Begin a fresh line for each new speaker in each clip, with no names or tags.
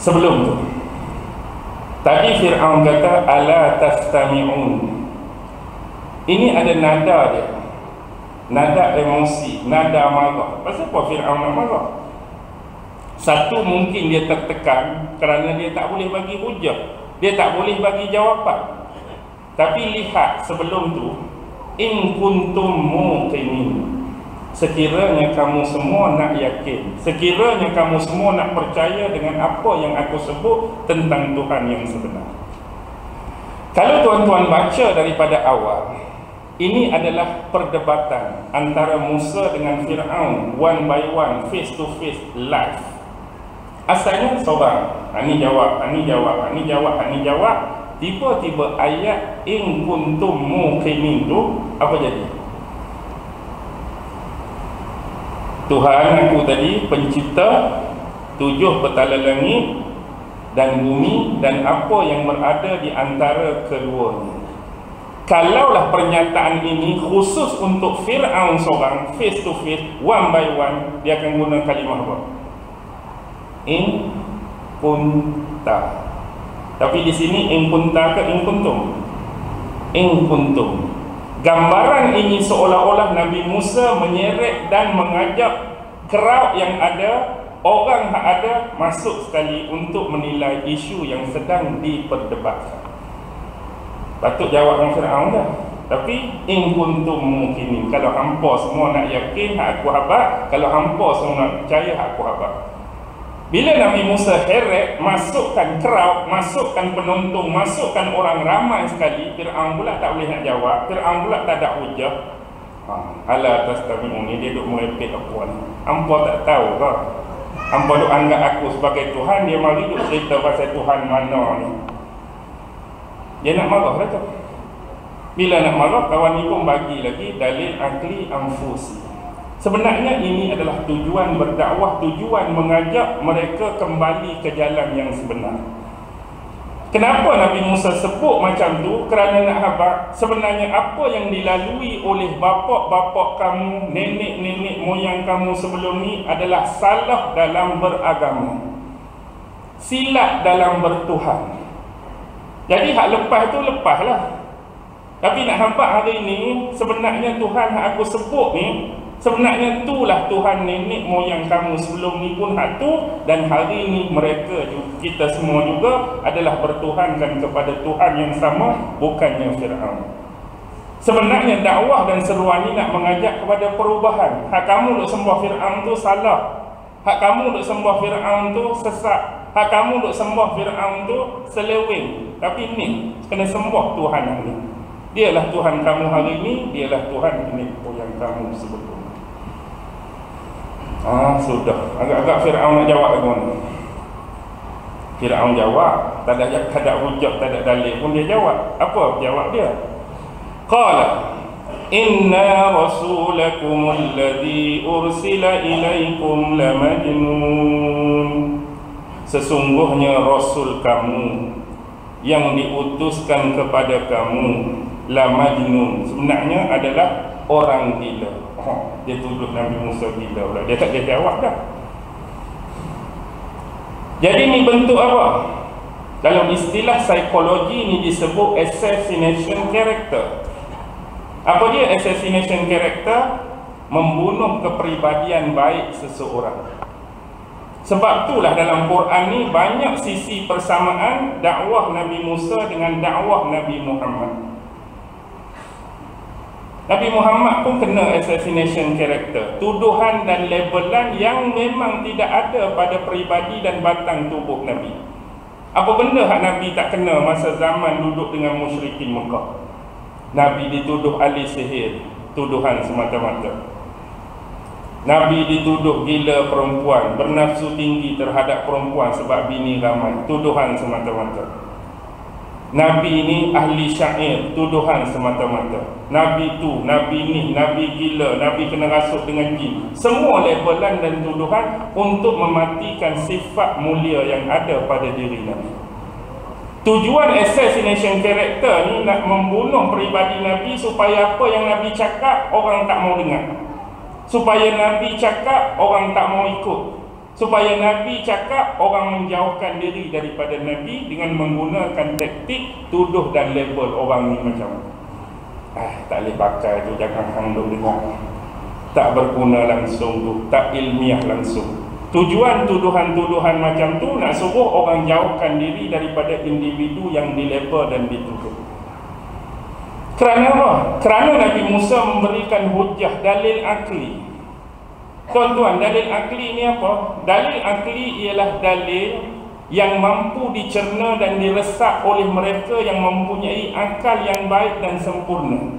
Sebelum tu, tadi Fir'aun kata ala tastami'un. Ini ada nada dia, nada emosi, nada marah. Pasal apa Fir'aun nak marah? Satu, mungkin dia tertekan kerana dia tak boleh bagi hujah, dia tak boleh bagi jawapan. Tapi lihat sebelum tu, in kuntum muqinin, sekiranya kamu semua nak yakin, sekiranya kamu semua nak percaya dengan apa yang aku sebut tentang Tuhan yang sebenar. Kalau tuan-tuan baca daripada awal, ini adalah perdebatan antara Musa dengan Fir'aun, one by one, face to face, live. Asalnya seorang, ini jawab, ini jawab, ini jawab, ini jawab. Tiba-tiba ayat in kuntum muqinin tu apa jadi? Tuhan aku tadi pencipta 7 petala langit dan bumi dan apa yang berada di antara keduanya. Kalaulah pernyataan ini khusus untuk Fir'aun seorang, face to face, one by one, dia akan guna kalimah apa? In kunta. Tapi di sini in kunta ke in kuntum? In kuntum. Gambaran ini seolah-olah Nabi Musa menyeret dan mengajak crowd yang ada, orang yang ada masuk sekali untuk menilai isu yang sedang diperdebatkan. Patut jawab dengan Fir'aun dah. Tapi in kuntum mukminin, kalau hampa semua nak yakin hak aku habaq, kalau hampa semua nak percaya hak aku habaq. Bila Nabi Musa heret, masukkan crowd, masukkan penonton, masukkan orang ramai sekali, Fir'aun pula tak boleh nak jawab, Fir'aun pula tak ada hujah. Ala tastami'un, ni dia duk merepek apa ni? Hampa tak tahu ke? Hampa duk anggap aku sebagai Tuhan, dia mari duk cerita pasal Tuhan mana ni. Dia nak marah dah tu. Bila nak marah, kawan ni pun bagi lagi dalil akli anfusi. Sebenarnya ini adalah tujuan berdakwah, tujuan mengajak mereka kembali ke jalan yang sebenar. Kenapa Nabi Musa sebut macam tu? Kerana nak habaq, sebenarnya apa yang dilalui oleh bapak-bapak kamu, nenek-nenek moyang kamu sebelum ni adalah salah dalam beragama, silap dalam bertuhan. Jadi hak lepas tu lepaslah. Tapi nak habaq hari ni, sebenarnya Tuhan yang aku sebut ni, sebenarnya itulah Tuhan nenek moyang kamu sebelum ni pun hak tu, dan hari ni mereka juga, kita semua juga adalah bertuhankan kepada Tuhan yang sama, bukannya Fir'aun. Sebenarnya dakwah dan seruan ni nak mengajak kepada perubahan. Hak kamu duk sembah Fir'aun tu salah, hak kamu duk sembah Fir'aun tu sesat, hak kamu duk sembah Fir'aun tu seleweng. Tapi ni kena sembah Tuhan yang ni. Dialah Tuhan kamu hari ni, dialah Tuhan nenek moyang kamu sebelum. Sudah. Agak-agak Fir'aun nak jawab ke mana? Fir'aun jawab, tak ada hujah, tak ada dalil pun dia jawab. Apa jawab dia? Qala inna rasulakum alladhi ursila ilaikum lamajnun. Sesungguhnya rasul kamu yang diutuskan kepada kamu lamajnun, sebenarnya adalah orang gila. Dia tuduh Nabi Musa gila pula. Dia tak dia jawab dah. Jadi ni bentuk apa? Dalam istilah psikologi ni disebut assassination character. Apa dia assassination character? Membunuh kepribadian baik seseorang. Sebab itulah dalam Quran ni banyak sisi persamaan dakwah Nabi Musa dengan dakwah Nabi Muhammad. Nabi Muhammad pun kena assassination character, tuduhan dan labelan yang memang tidak ada pada peribadi dan batang tubuh Nabi. Apa benda hak Nabi tak kena masa zaman duduk dengan musyrikin Mekah? Nabi dituduh ahli sihir, tuduhan semata-mata. Nabi dituduh gila perempuan, bernafsu tinggi terhadap perempuan sebab bini ramai, tuduhan semata-mata. Nabi ini ahli syair, tuduhan semata-mata. Nabi tu, Nabi ni, Nabi gila, Nabi kena rasuk dengan jin. Semua labelan dan tuduhan untuk mematikan sifat mulia yang ada pada diri Nabi. Tujuan assassination character ni nak membunuh peribadi Nabi supaya apa yang Nabi cakap orang tak mau dengar, supaya Nabi cakap orang tak mau ikut, supaya Nabi cakap, orang menjauhkan diri daripada Nabi dengan menggunakan taktik tuduh dan label orang ni macam tak boleh pakai tu, jangan hang duk dengar, tak berguna langsung tu, tak ilmiah langsung. Tujuan tuduhan-tuduhan macam tu nak suruh orang jauhkan diri daripada individu yang dilabel dan dituduh. Kerana apa? Kerana Nabi Musa memberikan hujah, dalil akli. Tuan-tuan, dalil akli ni apa? Dalil akli ialah dalil yang mampu dicerna dan diresap oleh mereka yang mempunyai akal yang baik dan sempurna.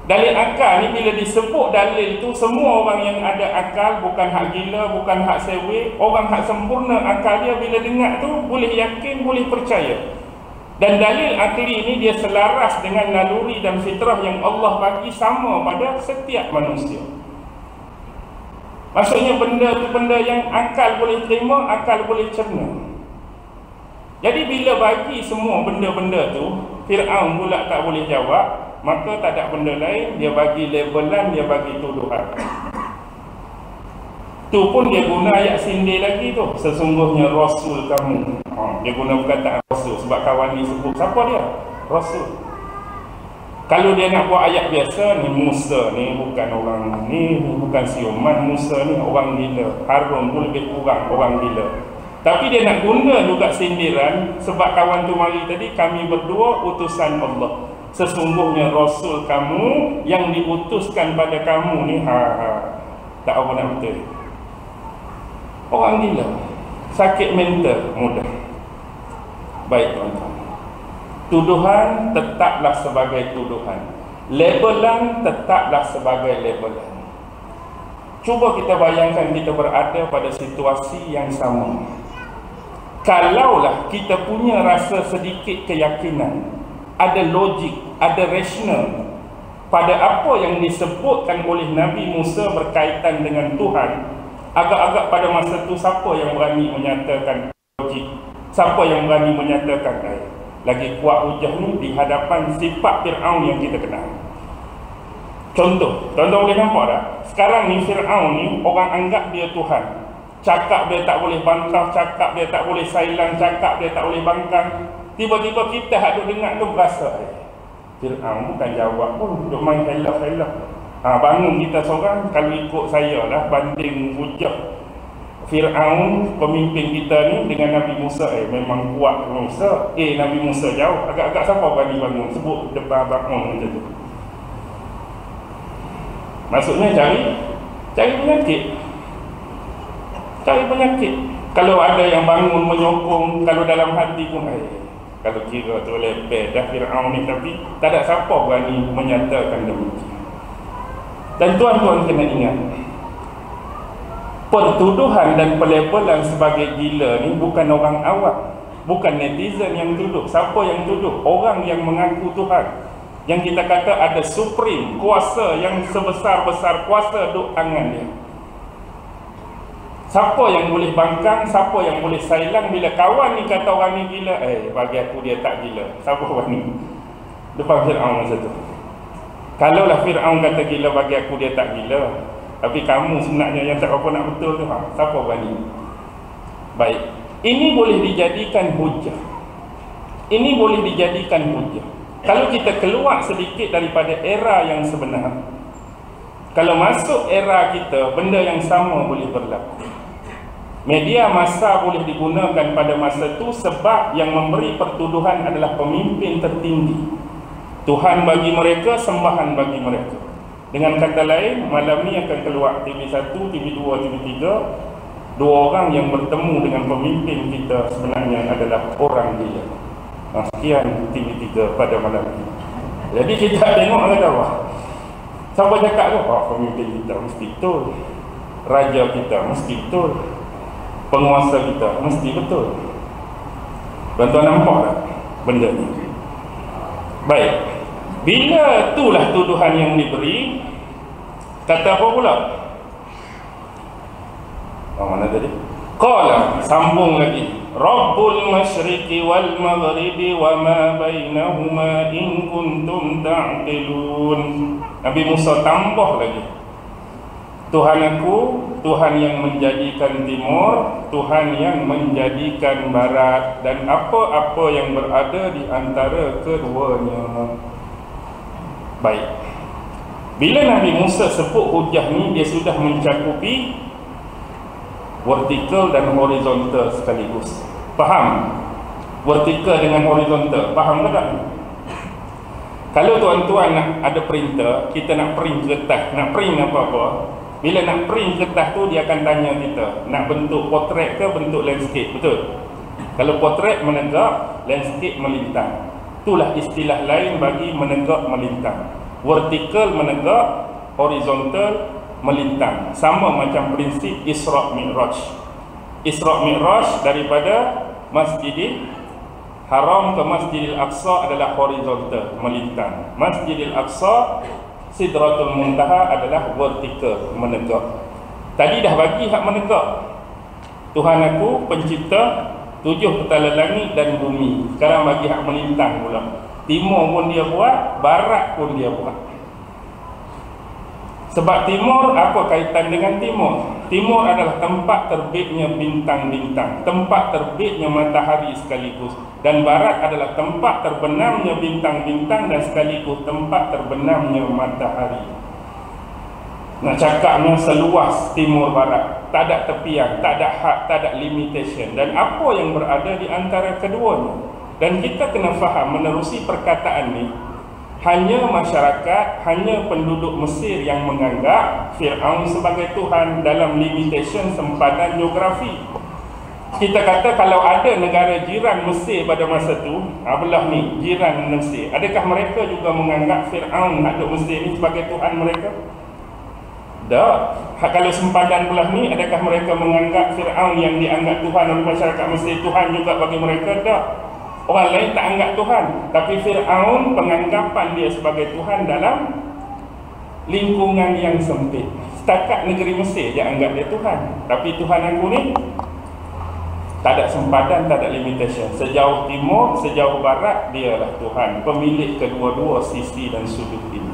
Dalil akal ni bila disebut dalil tu, semua orang yang ada akal, bukan hak gila, bukan hak sewe, orang hak sempurna akal dia bila dengar tu boleh yakin, boleh percaya. Dan dalil akli ni dia selaras dengan naluri dan fitrah yang Allah bagi sama pada setiap manusia. Maksudnya benda tu benda yang akal boleh terima, akal boleh cerna. Jadi bila bagi semua benda-benda tu, Fir'aun pula tak boleh jawab, maka tak ada benda lain, dia bagi labelan, dia bagi tuduhan. Tu pun dia guna ayat sindir lagi tu, sesungguhnya Rasul kamu. Dia guna perkataan Rasul sebab kawan ni sebut siapa dia? Rasul. Kalau dia nak buat ayat biasa ni, Musa ni bukan orang ni bukan siuman, Musa ni orang gila, Harun pun lebih kurang orang gila. Tapi dia nak guna juga sindiran sebab kawan tu mari tadi, kami berdua utusan Allah. Sesungguhnya Rasul kamu yang diutuskan pada kamu ni tak apa nak betul. Orang gila, sakit mental mudah. Baik tuan-tuan, tuduhan tetaplah sebagai tuduhan, labelan tetaplah sebagai labelan. Cuba kita bayangkan kita berada pada situasi yang sama. Kalaulah kita punya rasa sedikit keyakinan, ada logik, ada rasional pada apa yang disebutkan oleh Nabi Musa berkaitan dengan Tuhan, agak-agak pada masa tu siapa yang berani menyatakan logik? Siapa yang berani menyatakan lagi kuat hujah ni di hadapan sifat Fir'aun yang kita kenal? Contoh, tuan-tuan boleh nampak tak? Sekarang ni Fir'aun ni orang anggap dia Tuhan. Cakap dia tak boleh bantah, cakap dia tak boleh sailang, cakap dia tak boleh bangkang. Tiba-tiba kita hadut dengar tu berasa Fir'aun bukan jawab pun, duk main helak-helak. Bangun kita seorang, kalau ikut saya lah, banding hujah Fir'aun pemimpin kita ni dengan Nabi Musa, memang kuat Musa, Nabi Musa jauh. Agak-agak siapa berani bangun sebut depan bangun macam tu? Maksudnya cari penyakit. Kalau ada yang bangun menyokong, kalau dalam hati pun kalau kira tu lepeh dah Fir'aun ni, tapi tak ada siapa berani menyatakan demikian. Dan tuan-tuan kena ingat, pertuduhan dan pelabelan sebagai gila ni bukan orang awam, bukan netizen yang tuduh. Siapa yang tuduh? Orang yang mengaku Tuhan, yang kita kata ada supreme, kuasa yang sebesar-besar kuasa duk tangan dia. Siapa yang boleh bangkang, siapa yang boleh sailang bila kawan ni kata orang ni gila? Bagi aku dia tak gila. Siapa berani? Depan Fir'aun masa tu. Kalaulah Fir'aun kata gila, bagi aku dia tak gila, tapi kamu sebenarnya yang tak apa nak betul tu, siapa berani? Baik, ini boleh dijadikan hujah. Ini boleh dijadikan hujah kalau kita keluar sedikit daripada era yang sebenar. Kalau masuk era kita, benda yang sama boleh berlaku. Media massa boleh digunakan pada masa itu sebab yang memberi pertuduhan adalah pemimpin tertinggi. Tuhan bagi mereka, sembahan bagi mereka. Dengan kata lain, malam ni akan keluar TV1, TV2, TV3, dua orang yang bertemu dengan pemimpin kita sebenarnya adalah orang dia. Sekian TV3 pada malam ini. Jadi kita tengok kata apa? Siapa cakap tu? Pemimpin kita mesti betul, raja kita mesti betul, penguasa kita mesti betul. Tuan-tuan nampak tak benda ni? Baik, bila itulah tuduhan yang diberi, kata apa pula? Mana tadi? Qala, sambung lagi, Rabbul masyriqi wal maghribi wa ma bainahuma in kuntum ta'qilun. Nabi Musa tambah lagi, Tuhan aku, Tuhan yang menjadikan timur, Tuhan yang menjadikan barat, dan apa-apa yang berada di antara keduanya. Baik. Bila Nabi Musa sebut hujah ni, dia sudah mencakupi vertikal dan horizontal sekaligus. Faham? Vertikal dengan horizontal. Faham tak? Kalau tuan-tuan nak ada printer, kita nak print kertas, nak print apa-apa. Bila nak print kertas tu, dia akan tanya kita, nak bentuk potret ke bentuk landscape, betul? Kalau potret menegak, landscape melintang. Itulah istilah lain bagi menegak melintang. Vertikal menegak, horizontal melintang. Sama macam prinsip Isra' Mi'raj. Isra' Mi'raj daripada Masjidil Haram ke Masjidil Aqsa adalah horizontal, melintang. Masjidil Aqsa, Sidratul Muntaha adalah vertikal, menegak. Tadi dah bagi hak menegak. Tuhan aku pencipta 7 petala langit dan bumi. Sekarang bagi hak melintang pula. Timur pun dia buat, barat pun dia buat. Sebab timur, apa kaitan dengan timur? Timur adalah tempat terbitnya bintang-bintang, tempat terbitnya matahari sekaligus. Dan barat adalah tempat terbenamnya bintang-bintang dan sekaligus tempat terbenamnya matahari. Nak cakapnya seluas timur barat, tak ada tepian, tak ada had, tak ada limitation. Dan apa yang berada di antara keduanya. Dan kita kena faham menerusi perkataan ni, hanya masyarakat, hanya penduduk Mesir yang menganggap Fir'aun sebagai Tuhan dalam limitation sempadan geografi. Kita kata kalau ada negara jiran Mesir pada masa tu, belah ni, jiran Mesir, adakah mereka juga menganggap Fir'aun hadut Mesir ni sebagai Tuhan mereka? Tak. Kalau sempadan belah ni, adakah mereka menganggap Fir'aun yang dianggap Tuhan oleh masyarakat Mesir Tuhan juga bagi mereka? Tak. Orang lain tak anggap Tuhan, tapi Fir'aun penganggapan dia sebagai Tuhan dalam lingkungan yang sempit. Setakat negeri Mesir dia anggap dia Tuhan, tapi Tuhan aku ni tak ada sempadan, tak ada limitation. Sejauh timur, sejauh barat, dialah Tuhan, pemilik kedua-dua sisi dan sudut ini.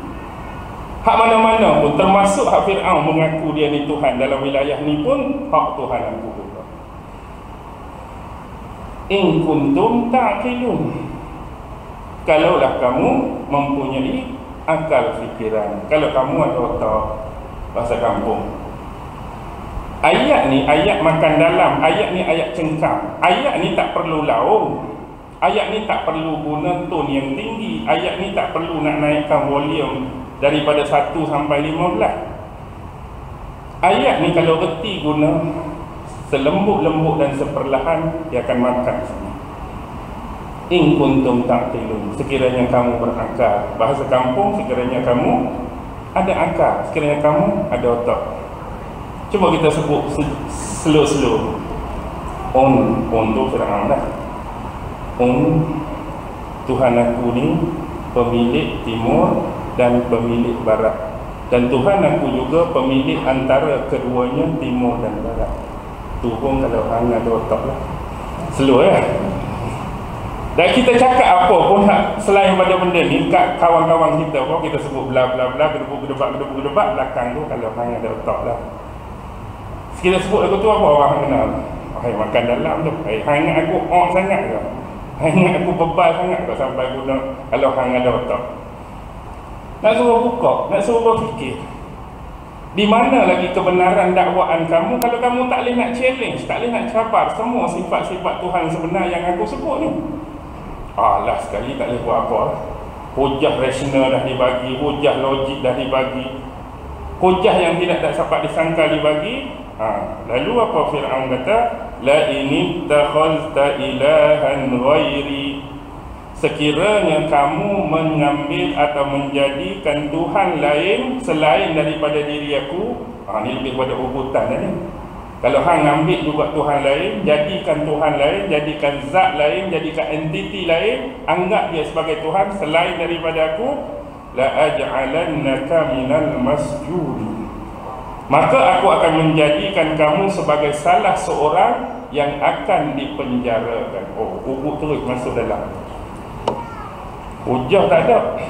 Hak mana-mana pun, termasuk hak Fir'aun mengaku dia ni Tuhan dalam wilayah ni pun, hak Tuhan aku juga. In kuntum ta'qilun, kalaulah kamu mempunyai akal fikiran, kalau kamu ada otak, bahasa kampung. Ayat ni ayat makan dalam, ayat ni ayat cengkam. Ayat ni tak perlu laung, ayat ni tak perlu guna tone yang tinggi, ayat ni tak perlu nak naikkan volume daripada 1 sampai 15. Ayat ni kalau reti guna selembut-lembut dan seperlahan, dia akan makan semua. In kuntum ta'qilun, sekiranya kamu berakal. Bahasa kampung, sekiranya kamu ada akal, sekiranya kamu ada otak. Cuba kita sebut slow-slow. On tu Fir'aun dah. Tuhan aku ni pemilik timur dan pemilik barat. Dan Tuhan aku juga pemilik antara keduanya, timur dan barat. Turun kalau hang ada otak lah. Slow ya. Dan kita cakap apa pun selain pada benda ni, kat kawan-kawan kita pun kita sebut bla bla bla, gedebuk-gedebak belakang tu kalau hang ada otak lah. Kita sebut lagu tu apa orang kenal? Hai makan dalam tu. Hai ingat aku sangat ke? Hai ingat aku bebal sangat ke sampai guna kalau hang ada otak? Nak suruh buka, nak suruh berfikir. Di mana lagi kebenaran dakwaan kamu kalau kamu tak boleh nak challenge, tak boleh nak cabar semua sifat-sifat Tuhan sebenar yang aku sebut ni? Alah, sekali tak boleh buat apa. Hujah rasional dah dibagi, hujah logik dah dibagi, hujah yang tidak dapat disangka dibagi. Lalu apa Fir'aun kata? La in ittakhazta ilahan ghairi, sekiranya kamu mengambil atau menjadikan Tuhan lain selain daripada diri aku. Ni lebih pada ubutan ni. Kalau hang ambil juga Tuhan lain, jadikan Tuhan lain, jadikan zat lain, jadikan entiti lain, anggap dia sebagai Tuhan selain daripada aku, la aj'alannaka minal masjudin, maka aku akan menjadikan kamu sebagai salah seorang yang akan dipenjarakan. Ubud terus masuk dalam. Hujah tak ada,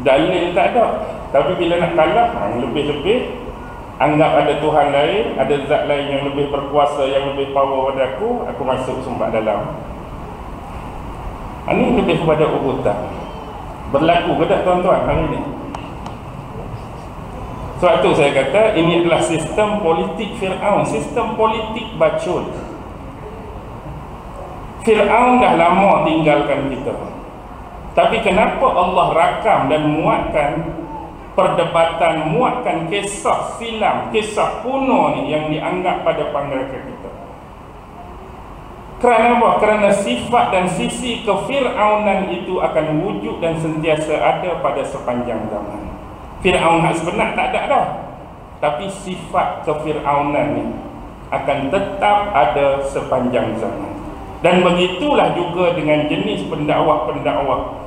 dalil tak ada, tapi bila nak kalah, lebih-lebih anggap ada Tuhan lain, ada zat lain yang lebih berkuasa, yang lebih power pada aku masuk sumbat dalam. Ini lebih kepada urutan. Berlaku ke tak tuan-tuan hari ini? Sebab tu saya kata ini adalah sistem politik Fir'aun, sistem politik bacul. Fir'aun dah lama tinggalkan kita, tapi kenapa Allah rakam dan muatkan perdebatan, muatkan kisah silam, kisah kuno ni yang dianggap pada pandangan kita? Kerana apa? Kerana sifat dan sisi kefir'aunan itu akan wujud dan sentiasa ada pada sepanjang zaman. Fir'aun hak sebenar tak ada dah, tapi sifat kefir'aunan ni akan tetap ada sepanjang zaman. Dan begitulah juga dengan jenis pendakwah-pendakwah.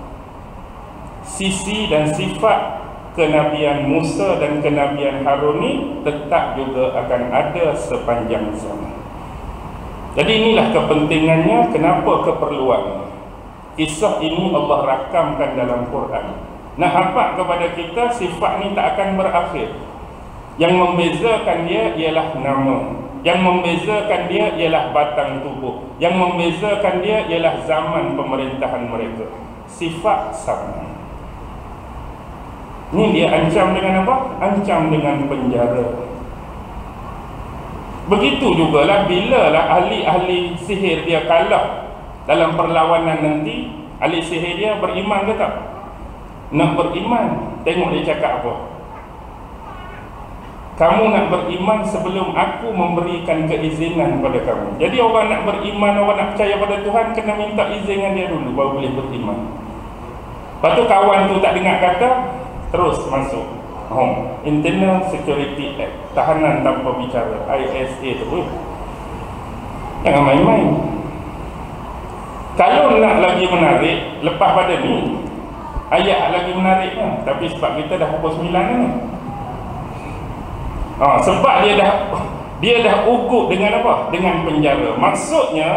Sisi dan sifat kenabian Musa dan kenabian Harun ni tetap juga akan ada sepanjang zaman. Jadi inilah kepentingannya, kenapa keperluan kisah ini Allah rakamkan dalam Quran. Nak hampak kepada kita sifat ni tak akan berakhir. Yang membezakan dia ialah nama, yang membezakan dia ialah batang tubuh, yang membezakan dia ialah zaman pemerintahan mereka. Sifat sama. Ini dia ancam dengan apa? Ancam dengan penjara. Begitu jugalah bila lah ahli-ahli sihir dia kalah dalam perlawanan nanti, ahli sihir dia beriman ke tak? Nak beriman, tengok dia cakap apa. Kamu nak beriman sebelum aku memberikan keizinan pada kamu. Jadi orang nak beriman, orang nak percaya pada Tuhan, kena minta izin dengan dia dulu baru boleh beriman. Lepas tu kawan tu tak dengar kata, terus masuk Internal Security Act, tahanan tanpa bicara, ISA tu. Jangan main-main. Kalau nak lagi menarik, lepas pada ni ayat lagi menarik kan? Tapi sebab kita dah pukul 9 ni. Sebab dia dah ugut dengan apa? Dengan penjara. Maksudnya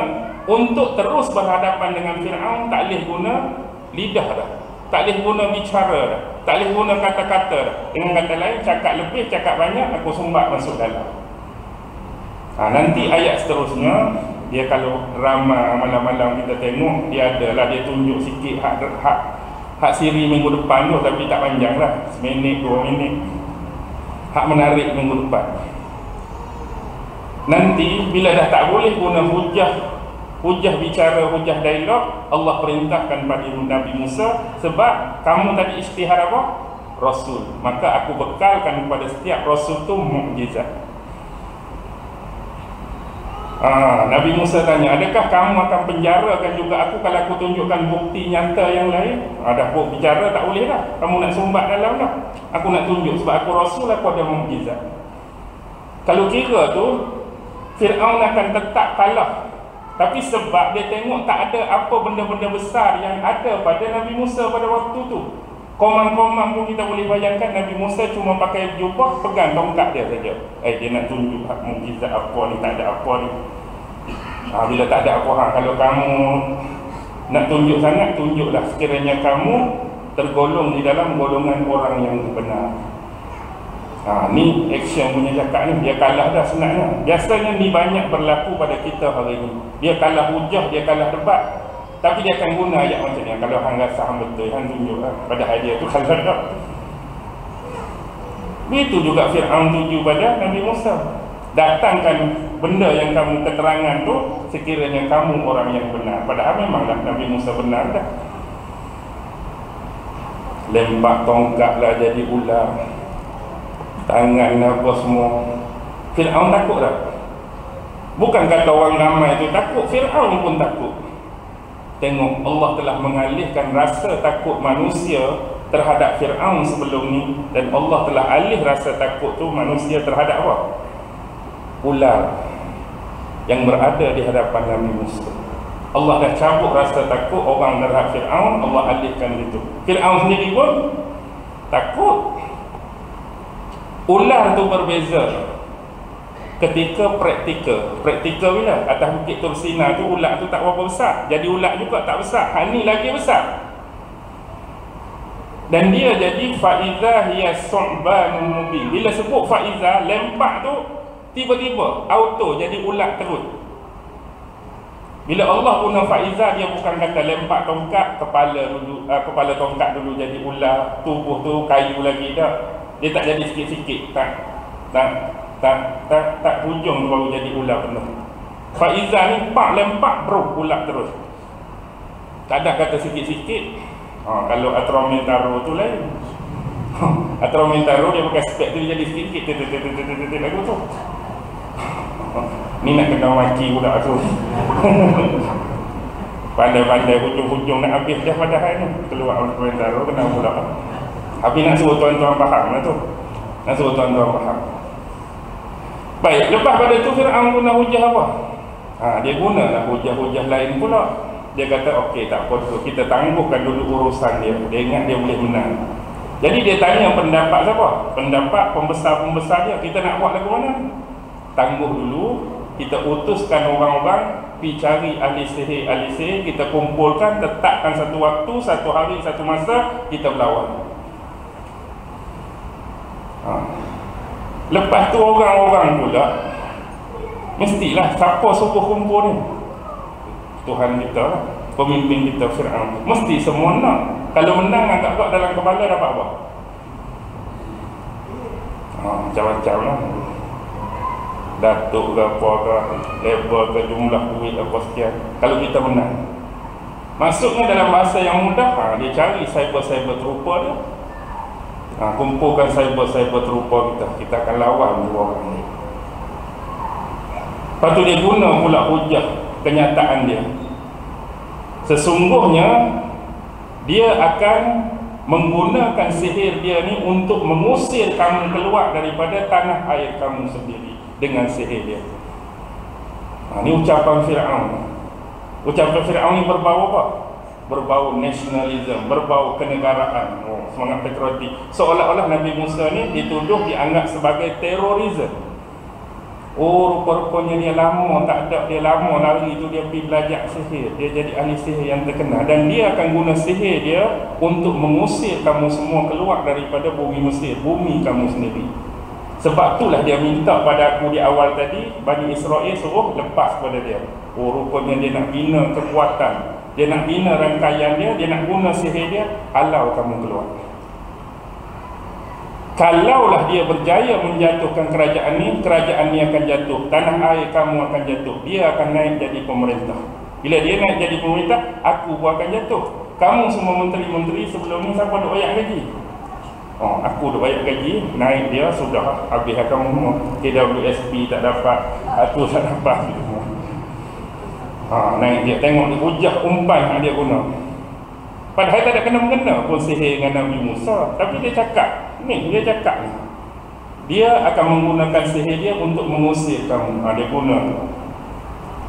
untuk terus berhadapan dengan Fir'aun tak boleh guna lidah dah, tak boleh guna bicara dah, tak boleh guna kata-kata dah. Dengan kata lain, cakap lebih, cakap banyak, aku sumbat masuk dalam. Nanti ayat seterusnya, dia kalau ramai malam-malam kita tengok, dia adalah dia tunjuk sikit hak siri minggu depan tu, tapi tak panjang lah, seminit, 2 minit. Hak menarik minggu depan. Nanti bila dah tak boleh guna hujah bicara, hujah dialog, Allah perintahkan pada Nabi Musa, sebab kamu tadi isytihar apa? Rasul. Maka aku bekalkan kepada setiap rasul tu mukjizat. Nabi Musa tanya, adakah kamu akan penjarakan juga aku kalau aku tunjukkan bukti nyata yang lain? Dah buk bicara tak boleh dah, kamu nak sumbat dalam dah. Aku nak tunjuk sebab aku rasul, aku ada mukjizat. Kalau kira tu Fir'aun akan tetap kalah, tapi sebab dia tengok tak ada apa benda-benda besar yang ada pada Nabi Musa pada waktu tu. Komang-komang pun kita boleh bayangkan Nabi Musa cuma pakai jubah, pegang tongkat dia saja. Dia nak tunjuk mukjizat apa ni, tak ada apa ni. Bila tak ada apa, kalau kamu nak tunjuk sangat, tunjuklah sekiranya kamu tergolong di dalam golongan orang yang benar. Ni action punya cakap ni, dia kalah dah sebenarnya. Biasanya ni banyak berlaku pada kita hari ni. Dia kalah hujah, dia kalah debat, tapi dia akan guna ayat macam ni. Kalau hang rasa hang betul, hang tunjuk lah. Padahal dia tu kalah dah. Begitu juga Fir'aun tuju pada Nabi Musa. Datangkan benda yang kamu keterangan tu, sekiranya kamu orang yang benar. Padahal memanglah Nabi Musa benar dah. Lempar tongkat lah jadi ular, tangan apa semua. Fir'aun takut tak? Bukan kata orang ramai tu takut, Fir'aun pun takut. Tengok, Allah telah mengalihkan rasa takut manusia terhadap Fir'aun sebelum ni, dan Allah telah alih rasa takut tu manusia terhadap apa? Ular yang berada di hadapan Nabi Musa. Allah dah cabut rasa takut orang terhadap Fir'aun, Allah alihkan itu. Fir'aun sendiri pun takut. Ular tu berbeza ketika praktikal bila atas bukit Tursina tu, ular tu tak berapa besar, jadi ular juga tak besar. Ni lagi besar. Dan dia jadi faiza hiya su'banun mubin. Bila sebut faiza, lempak tu tiba-tiba auto jadi ulat terus. Bila Allah guna faiza, dia bukan kata lempak tongkat, kepala tongkat dulu jadi ulat, tubuh tu kayu lagi, tak. Dia tak jadi sikit-sikit, tak hujung baru jadi ulat penuh. Faiza ni pak lempak bro ulat terus. Tak ada kata sikit-sikit. Kalau Atromintaro tu lain. Atromintaro dia pakai spek tu jadi sikit lagu tu. Ni nak kena maki pula tu. Pandai-pandai hujung-hujung nak habis dah padahal ni. Keluar Atromintaro kena pula. Tapi nak suruh tuan-tuan faham lah tu. Nak suruh tuan-tuan faham. Baik, lepas pada tu Fir'aun guna hujah apa? Dia gunalah hujah-hujah lain pula. Dia kata okey, tak apa tu, kita tangguhkan dulu urusan dia. Dia ingat dia boleh menang. Jadi dia tanya pendapat siapa? Pendapat pembesar-pembesar dia. Kita nak buat lagu mana? Tangguh dulu. Kita utuskan orang-orang pergi cari ahli sihir, kita kumpulkan, tetapkan satu waktu, satu hari, satu masa, kita berlawan. Lepas tu orang-orang pula mestilah siapa suruh kumpul ni? Tuhan kita lah, pemimpin kita Fir'aun. Mesti semua nak. Kalau menang agak-agak dalam kepala dapat apa? Macam-macam lah. Datuk ke apa ke, level ke, jumlah duit apa sekian. Kalau kita menang, maksudnya dalam bahasa yang mudah, dia cari cyber terupa dia. Kumpulkan cyber terupa kita akan lawan dua orang ni. Lepas tu dia guna pula hujah kenyataan dia. Sesungguhnya dia akan menggunakan sihir dia ni untuk mengusir kamu keluar daripada tanah air kamu sendiri dengan sihir dia. Ini ucapan Fir'aun. Ucapan Fir'aun ni berbau apa? Berbau nasionalisme, berbau kenegaraan, semangat patriotik. Seolah-olah Nabi Musa ni dituduh dianggap sebagai terorisme. Rupa-rupanya dia lama tak ada, dia lama lari tu dia pergi belajar sihir. Dia jadi ahli sihir yang terkenal. Dan dia akan guna sihir dia untuk mengusir kamu semua keluar daripada bumi Mesir, bumi kamu sendiri. Sebab itulah dia minta pada aku di awal tadi, Bani Israel suruh lepas pada dia. Rupanya dia nak bina kekuatan, dia nak bina rangkaian dia nak guna sihir dia, halau kamu keluar. Kalaulah dia berjaya menjatuhkan kerajaan ni akan jatuh. Tanah air kamu akan jatuh. Dia akan naik jadi pemerintah. Bila dia naik jadi pemerintah, aku pun akan jatuh. Kamu semua menteri-menteri sebelum ni siapa duk bayar gaji? Aku duk bayar gaji, naik dia sudah habis kamu semua. KWSP tak dapat, aku tak dapat. Naik dia, tengok dia hujah umpan yang dia guna. Padahal tak ada kena-mengena pun sihir dengan Nabi Musa. Tapi dia cakap, dia akan menggunakan sihir dia untuk mengusir kamu. Dia guna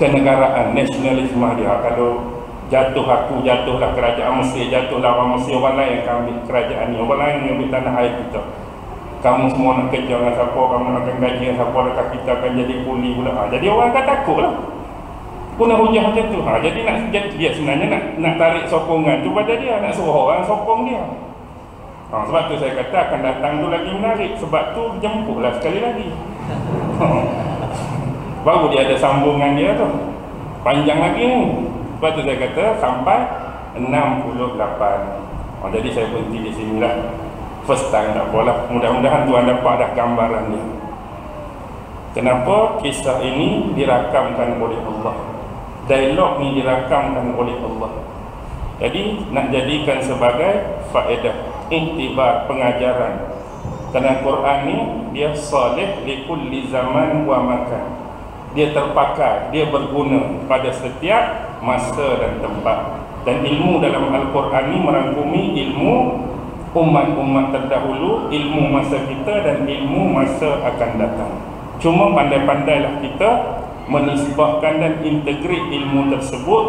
kenegaraan, nasionalisme dia. Kalau jatuhlah kerajaan Mesir, jatuhlah orang Mesir, orang lain akan ambil kerajaan ni, orang lain yang ambil tanah air kita. Kamu semua nak kerja dengan siapa, kamu akan gaji dengan siapa, dekat kita akan jadi kuli pula. Jadi orang akan takut lah. Guna hujah macam tu. Jadi dia sebenarnya nak tarik sokongan tu pada dia, nak suruh orang sokong dia. Sebab tu saya kata akan datang tu lagi menarik. Sebab tu jemputlah sekali lagi. Baru dia ada sambungan dia tu. Panjang lagi ni. Sebab tu saya kata sampai 68. Jadi saya berhenti di sini lah. First time tak apalah. Mudah-mudahan tuan dapat dah gambaran dia. Kenapa kisah ini dirakamkan oleh Allah? Dialog ni dirakamkan oleh Allah. Jadi nak jadikan sebagai faedah, iktibar, pengajaran. Kerana Quran ni dia salih li kulli zaman wa makan. Dia terpakai, dia berguna pada setiap masa dan tempat. Dan ilmu dalam Al-Quran ni merangkumi ilmu umat-umat terdahulu, ilmu masa kita dan ilmu masa akan datang. Cuma pandai-pandailah kita menisbahkan dan integrate ilmu tersebut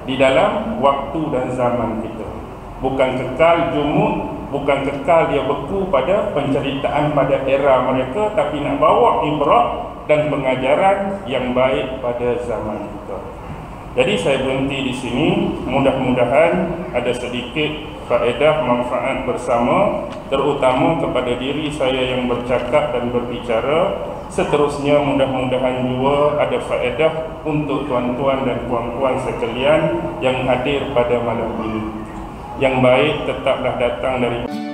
di dalam waktu dan zaman kita. Bukan kekal jumud, bukan kekal dia beku pada penceritaan pada era mereka, tapi nak bawa ibrah dan pengajaran yang baik pada zaman kita. Jadi saya berhenti di sini. Mudah-mudahan ada sedikit faedah manfaat bersama, terutama kepada diri saya yang bercakap dan berbicara. Seterusnya mudah-mudahan juga ada faedah untuk tuan-tuan dan puan-puan sekalian yang hadir pada malam ini. Yang baik tetaplah datang dari